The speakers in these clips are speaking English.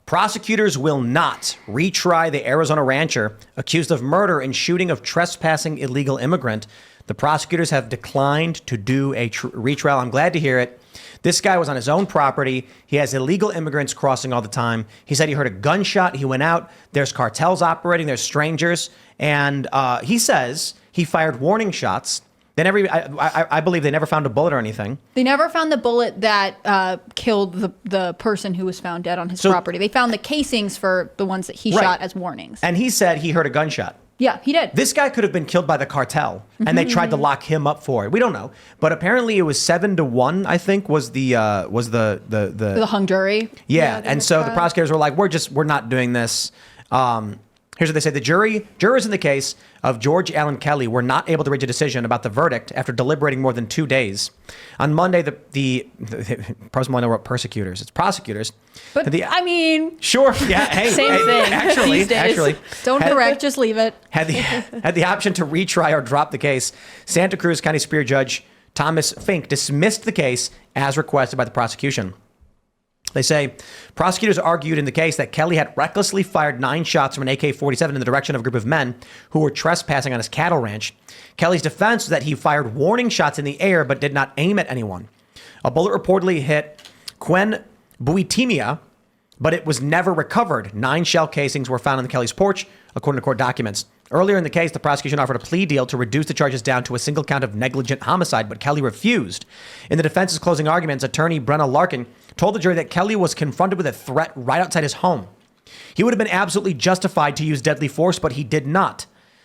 Prosecutors will not retry the Arizona rancher accused of murder and shooting of trespassing illegal immigrant. The prosecutors have declined to do a retrial. I'm glad to hear it. This guy was on his own property. He has illegal immigrants crossing all the time. He said he heard a gunshot. He went out. There's cartels operating. There's strangers. And he says he fired warning shots. I believe they never found a bullet or anything. They never found the bullet that killed the person who was found dead on his property. They found the casings for the ones that he shot as warnings. And he said he heard a gunshot. Yeah, he did. This guy could have been killed by the cartel, and they tried to lock him up for it. We don't know, but apparently it was 7-1. I think was the hung jury. Yeah, and so the prosecutors were like, "We're not doing this." Here's what they say: the jurors in the case of George Allen Kelly were not able to reach a decision about the verdict after deliberating more than 2 days. On Monday, the persecutors. It's prosecutors. But I mean, sure, yeah, hey, same thing. Actually, don't correct, just leave it. Had the option to retry or drop the case. Santa Cruz County Superior Judge Thomas Fink dismissed the case as requested by the prosecution. They say prosecutors argued in the case that Kelly had recklessly fired 9 shots from an AK-47 in the direction of a group of men who were trespassing on his cattle ranch. Kelly's defense was that he fired warning shots in the air but did not aim at anyone. A bullet reportedly hit Quen Buitimia, but it was never recovered. 9 shell casings were found on Kelly's porch, according to court documents. Earlier in the case, the prosecution offered a plea deal to reduce the charges down to a single count of negligent homicide, but Kelly refused. In the defense's closing arguments, attorney Brenna Larkin told the jury that Kelly was confronted with a threat right outside his home. He would have been absolutely justified to use deadly force, but he did not,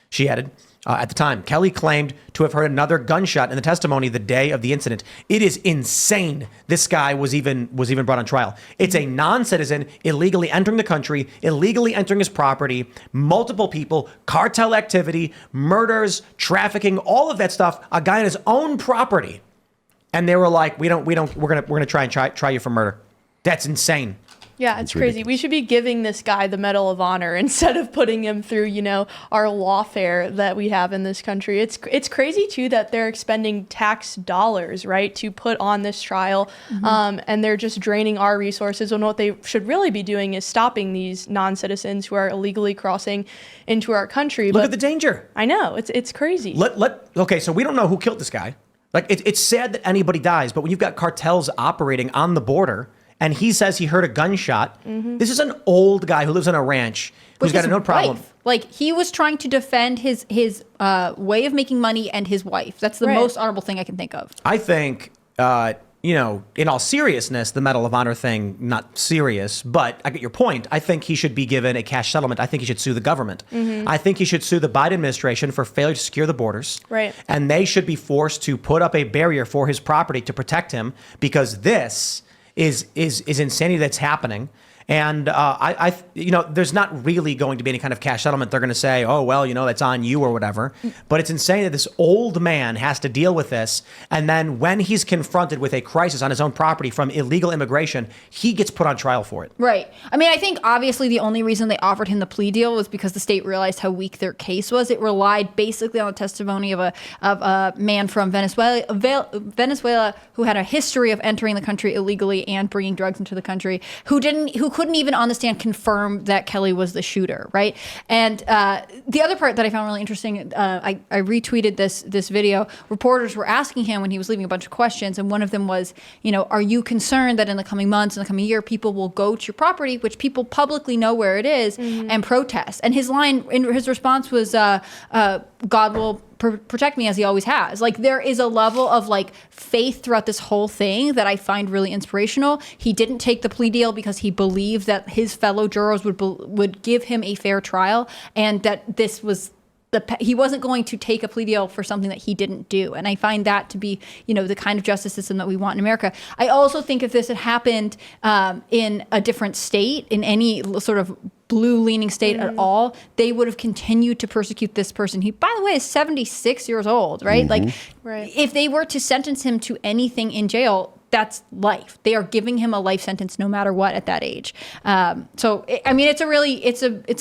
she added. At the time, Kelly claimed to have heard another gunshot in the testimony the day of the incident. It is insane this guy was even brought on trial. It's a non-citizen illegally entering the country, illegally entering his property, multiple people, cartel activity, murders, trafficking, all of that stuff. A guy on his own property, and they were like, we're gonna try you for murder. That's insane. Yeah, it's crazy. Ridiculous. We should be giving this guy the Medal of Honor instead of putting him through, our lawfare that we have in this country. It's crazy, too, that they're expending tax dollars, right, to put on this trial. And they're just draining our resources when what they should really be doing is stopping these non-citizens who are illegally crossing into our country. Look at the danger. I know. It's crazy. Okay, so we don't know who killed this guy. Like, it's sad that anybody dies, but when you've got cartels operating on the border, and he says he heard a gunshot. This is an old guy who lives on a ranch who's got no problem. Like, he was trying to defend his way of making money and his wife. That's the most honorable thing I can think of. I think, in all seriousness, the Medal of Honor thing, not serious, but I get your point. I think he should be given a cash settlement. I think he should sue the government. I think he should sue the Biden administration for failure to secure the borders. Right. And they should be forced to put up a barrier for his property to protect him, because this is insanity that's happening. And there's not really going to be any kind of cash settlement. They're going to say, oh, well, that's on you or whatever. But it's insane that this old man has to deal with this. And then when he's confronted with a crisis on his own property from illegal immigration, he gets put on trial for it. Right. I mean, I think obviously the only reason they offered him the plea deal was because the state realized how weak their case was. It relied basically on the testimony of a man from Venezuela who had a history of entering the country illegally and bringing drugs into the country, who couldn't even on the stand confirm that Kelly was the shooter, right? And the other part that I found really interesting, I retweeted this video. Reporters were asking him when he was leaving a bunch of questions, and one of them was, are you concerned that in the coming months, in the coming year, people will go to your property, which people publicly know where it is, and protest? And his response was, God will protect me as he always has. Like, there is a level of faith throughout this whole thing that I find really inspirational. He didn't take the plea deal because he believed that his fellow jurors would give him a fair trial, and that this was he wasn't going to take a plea deal for something that he didn't do. And I find that to be, the kind of justice system that we want in America. I also think if this had happened in a different state, in any sort of blue-leaning state at all, they would have continued to persecute this person. He, by the way, is 76 years old, right? If they were to sentence him to anything in jail, that's life. They are giving him a life sentence no matter what at that age. It's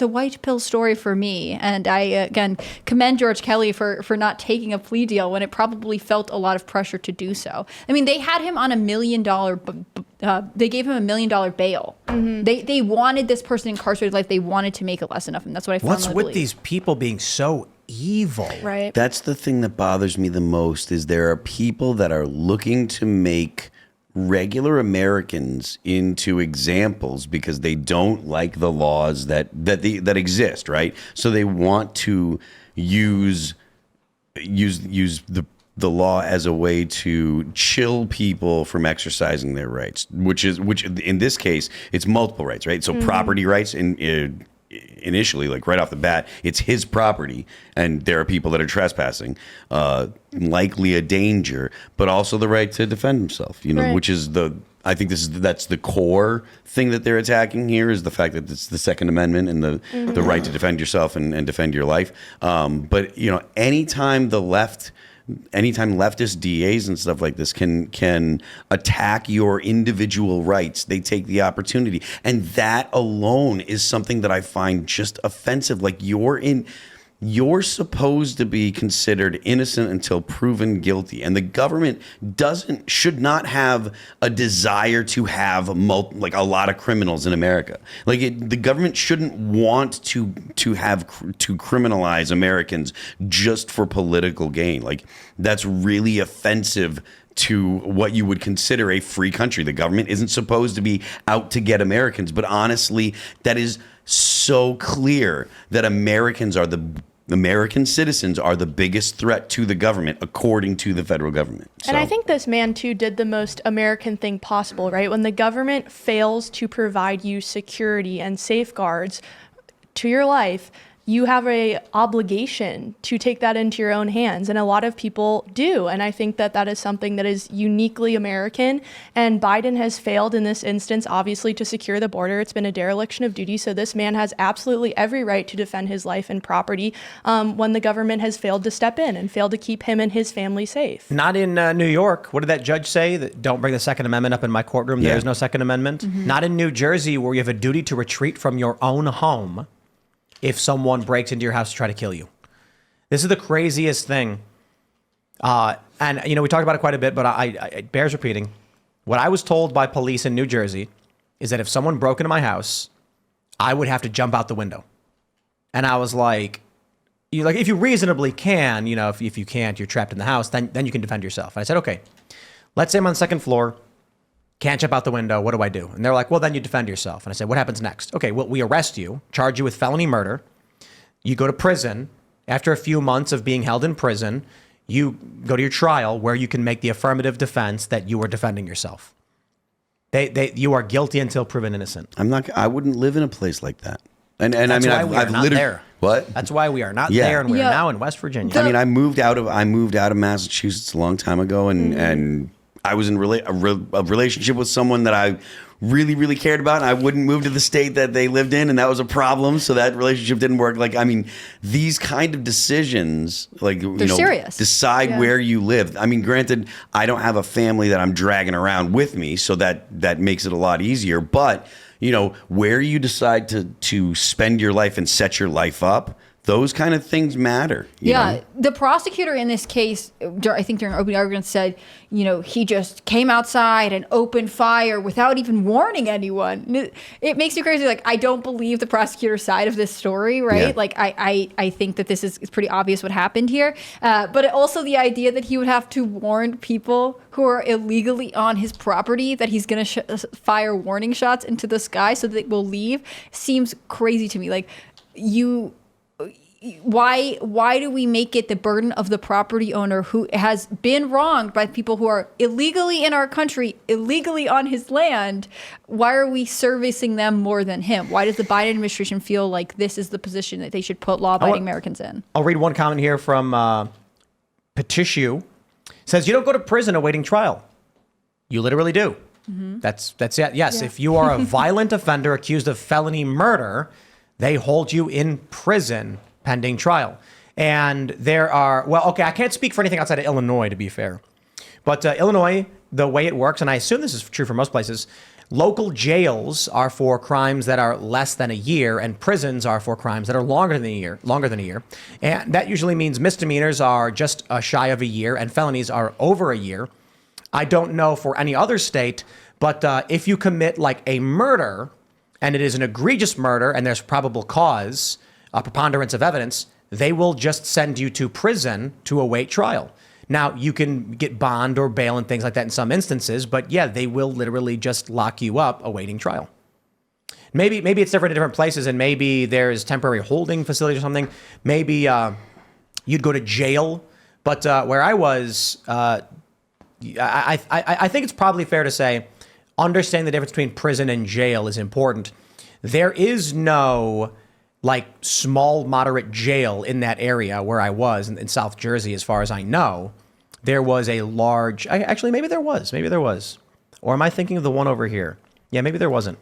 a white pill story for me. And I, again, commend George Kelly for not taking a plea deal when it probably felt a lot of pressure to do so. I mean, they had him on $1 million, they gave him $1 million bail. Mm-hmm. They wanted this person incarcerated life. They wanted to make it less enough. And that's what I found. What's with these people being so evil? Right. That's the thing that bothers me the most is there are people that are looking to make regular Americans into examples because they don't like the laws that exist, right? So they want to use the law as a way to chill people from exercising their rights, which in this case it's multiple rights, right? So property rights initially, like right off the bat, it's his property, and there are people that are trespassing, likely a danger, but also the right to defend himself. Right. Which is I think that's the core thing that they're attacking here is the fact that it's the Second Amendment and the right to defend yourself and defend your life. But anytime leftist DAs and stuff like this can attack your individual rights, they take the opportunity. And that alone is something that I find just offensive. Like you're supposed to be considered innocent until proven guilty. And the government should not have a desire to have a lot of criminals in America. The government shouldn't want to criminalize Americans just for political gain. That's really offensive to what you would consider a free country. The government isn't supposed to be out to get Americans, but honestly, that is so clear that American citizens are the biggest threat to the government, according to the federal government. And I think this man, too, did the most American thing possible, right? When the government fails to provide you security and safeguards to your life, you have a obligation to take that into your own hands. And a lot of people do. And I think that is something that is uniquely American. And Biden has failed in this instance, obviously, to secure the border. It's been a dereliction of duty. So this man has absolutely every right to defend his life and property when the government has failed to step in and failed to keep him and his family safe. Not in New York. What did that judge say? That don't bring the Second Amendment up in my courtroom. Yeah. There is no Second Amendment. Mm-hmm. Not in New Jersey, where you have a duty to retreat from your own home if someone breaks into your house to try to kill you. This is the craziest thing. And, we talked about it quite a bit, but it bears repeating. What I was told by police in New Jersey is that if someone broke into my house, I would have to jump out the window. And I was like, if you reasonably can, if you can't, you're trapped in the house, then you can defend yourself. And I said, okay, let's say I'm on the second floor, can't jump out the window. What do I do? And they're like, well, then you defend yourself. And I said, what happens next? Okay, well, we arrest you, charge you with felony murder. You go to prison. After a few months of being held in prison, you go to your trial where you can make the affirmative defense that you were defending yourself. You are guilty until proven innocent. I wouldn't live in a place like that. And I mean, I've literally there. What? That's why we are not there, and we are now in West Virginia. I mean, I moved out of Massachusetts a long time ago, and I was in a relationship with someone that I really, really cared about, and I wouldn't move to the state that they lived in, and that was a problem. So that relationship didn't work. These kind of decisions, they're serious. Decide where you live. I mean, granted, I don't have a family that I'm dragging around with me, so that makes it a lot easier. But where you decide to spend your life and set your life up, those kind of things matter. You know? The prosecutor in this case, I think during opening arguments said, he just came outside and opened fire without even warning anyone. It makes me crazy. I don't believe the prosecutor's side of this story, right? Yeah. I think that it's pretty obvious what happened here. But also the idea that he would have to warn people who are illegally on his property that he's going to fire warning shots into the sky so that they will leave seems crazy to me. Why do we make it the burden of the property owner who has been wronged by people who are illegally in our country, illegally on his land? Why are we servicing them more than him? Why does the Biden administration feel like this is the position that they should put law-abiding Americans in? I'll read one comment here from Petishu. Says, you don't go to prison awaiting trial. You literally do. Mm-hmm. That's it. Yes, if you are a violent offender accused of felony murder, they hold you in prison pending trial. And there are, I can't speak for anything outside of Illinois, to be fair. But Illinois the way it works, and I assume this is true for most places, local jails are for crimes that are less than a year, and prisons are for crimes that are longer than a year. And that usually means misdemeanors are just shy of a year, and felonies are over a year. I don't know for any other state, but if you commit like a murder, and it is an egregious murder, and there's probable cause, a preponderance of evidence, they will just send you to prison to await trial. Now, you can get bond or bail and things like that in some instances, but yeah, they will literally just lock you up awaiting trial. Maybe it's different in different places, and maybe there's temporary holding facilities or something. Maybe you'd go to jail, but where I was, I think it's probably fair to say understanding the difference between prison and jail is important. There is no like small, moderate jail in that area where I was in South Jersey, as far as I know. There was a large, actually, maybe there was. Or am I thinking of the one over here? Yeah, maybe there wasn't.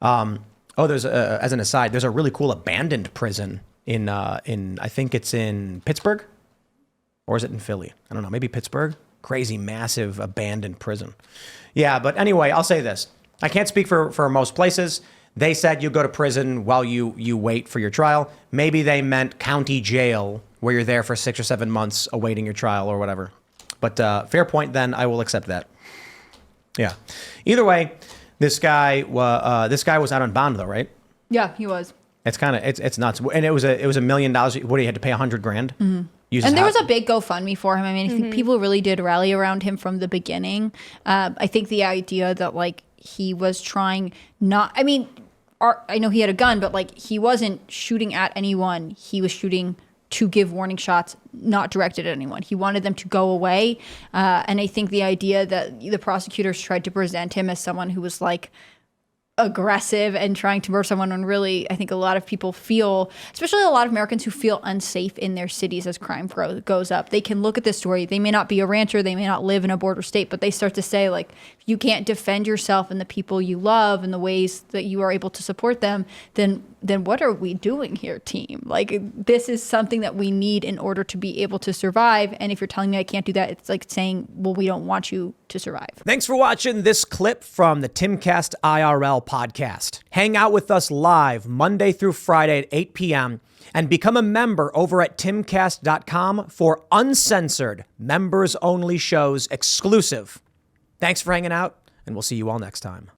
There's as an aside, there's a really cool abandoned prison in I think it's in Pittsburgh, or is it in Philly? I don't know, maybe Pittsburgh. Crazy, massive, abandoned prison. Yeah, but anyway, I'll say this. I can't speak for most places. They said you go to prison while you wait for your trial. Maybe they meant county jail where you're there for 6 or 7 months awaiting your trial or whatever. But fair point, then I will accept that. Yeah. Either way, this guy was out on bond though, right? Yeah, he was. It's kind of it's nuts, and it was $1 million. What do you had to pay $100,000? Mm-hmm. And there was a big GoFundMe for him. I mean, I think people really did rally around him from the beginning. I think the idea that like he was trying not, I mean, I know he had a gun, but like he wasn't shooting at anyone. He was shooting to give warning shots, not directed at anyone. He wanted them to go away. And I think the idea that the prosecutors tried to present him as someone who was like aggressive and trying to murder someone, when really I think a lot of people feel, especially a lot of Americans who feel unsafe in their cities as crime goes up. They can look at this story. They may not be a rancher, they may not live in a border state, but they start to say like, if you can't defend yourself and the people you love and the ways that you are able to support them, then what are we doing here, team? Like, this is something that we need in order to be able to survive. And if you're telling me I can't do that, it's like saying, well, we don't want you to survive. Thanks for watching this clip from the Timcast IRL podcast. Hang out with us live Monday through Friday at 8 p.m. and become a member over at timcast.com for uncensored, members-only shows exclusive. Thanks for hanging out, and we'll see you all next time.